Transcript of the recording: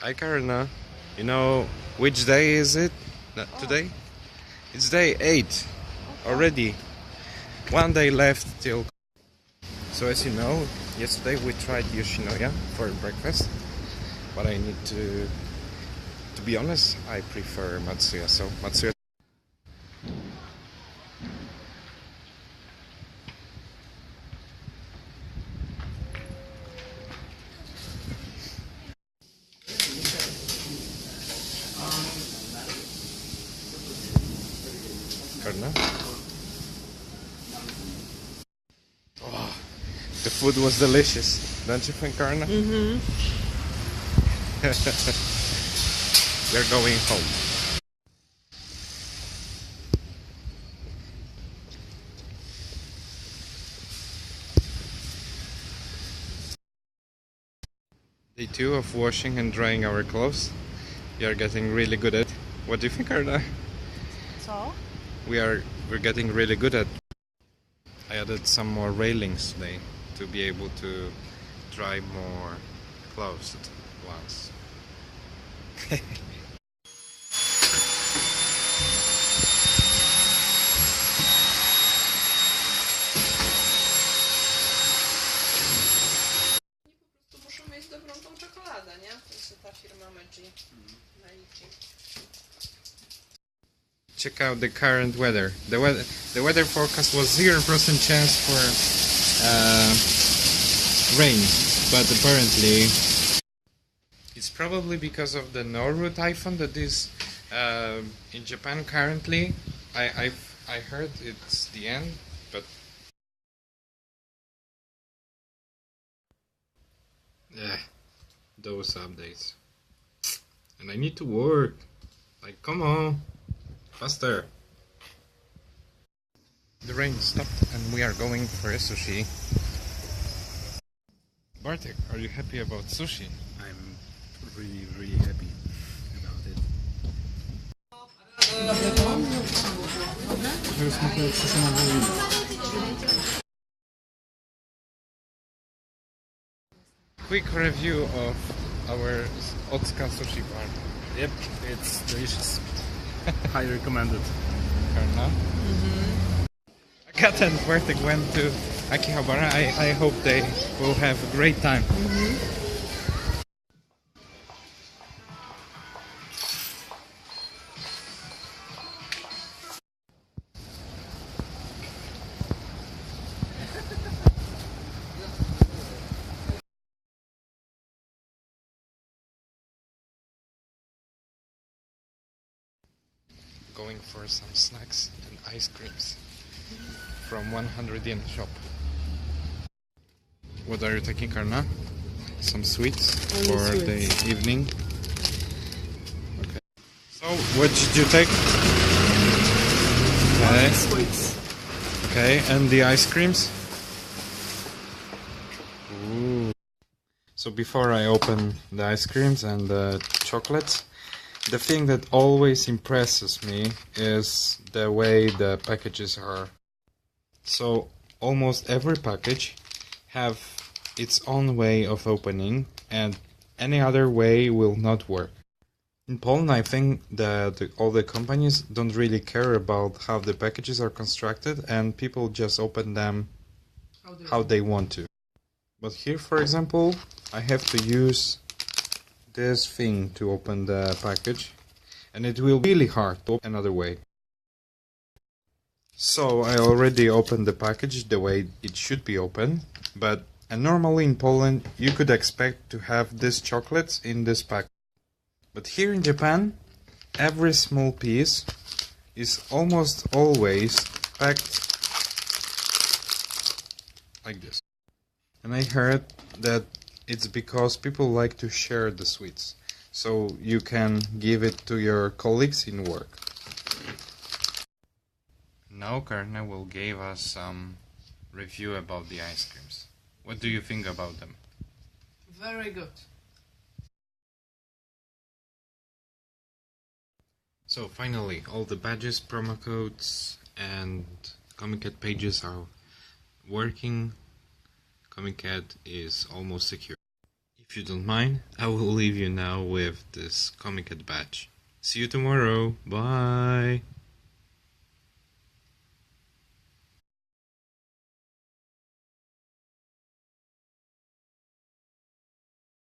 Hi Karina, you know which day is it today? It's day 8 already. One day left till. So as you know, yesterday we tried Yoshinoya for breakfast, but I need to be honest, I prefer Matsuya. So Matsuya. Karina. Oh, the food was delicious, don't you think, Karina? We're going home. Day 2 of washing and drying our clothes. We are getting really good at. What do you think, Karina? So? We're getting really good at. I added some more railings today to be able to dry more clothes at once. Muszą mieć dobrą tą czekoladę, nie? To się ta firma Meiji naliczy. Check out the current weather. The weather forecast was 0% chance for rain, but apparently it's probably because of the Noru typhoon that is in Japan currently. I heard it's the end, but those updates. And I need to work. Like, come on, faster. The rain stopped and we are going for a sushi. Bartek, are you happy about sushi? I'm really happy about it. Quick review of our Otsuka sushi bar. Yep, it's delicious. Highly recommended. Karna. Akata and Bartek went to Akihabara. I hope they will have a great time. Going for some snacks and ice creams from 100 yen shop. What are you taking, Karna? Some sweets for the evening. Okay. So, what did you take? Okay. Sweets. Okay, and the ice creams? Ooh. So before I open the ice creams and the chocolates, the thing that always impresses me is the way the packages are. So almost every package have its own way of opening and any other way will not work. In Poland, I think that all the companies don't really care about how the packages are constructed and people just open them how they want to. But here, for example, I have to use this thing to open the package and it will be really hard to open another way. So I already opened the package the way it should be opened, but normally in Poland you could expect to have these chocolates in this pack. But here in Japan, every small piece is almost always packed like this. And I heard that it's because people like to share the sweets, so you can give it to your colleagues in work. Now Karna will give us some review about the ice creams. What do you think about them? Very good. So finally, all the badges, promo codes and Comiket pages are working. Comiket is almost secure. If If you don't mind, I will leave you now with this Comiket badge. See you tomorrow. Bye.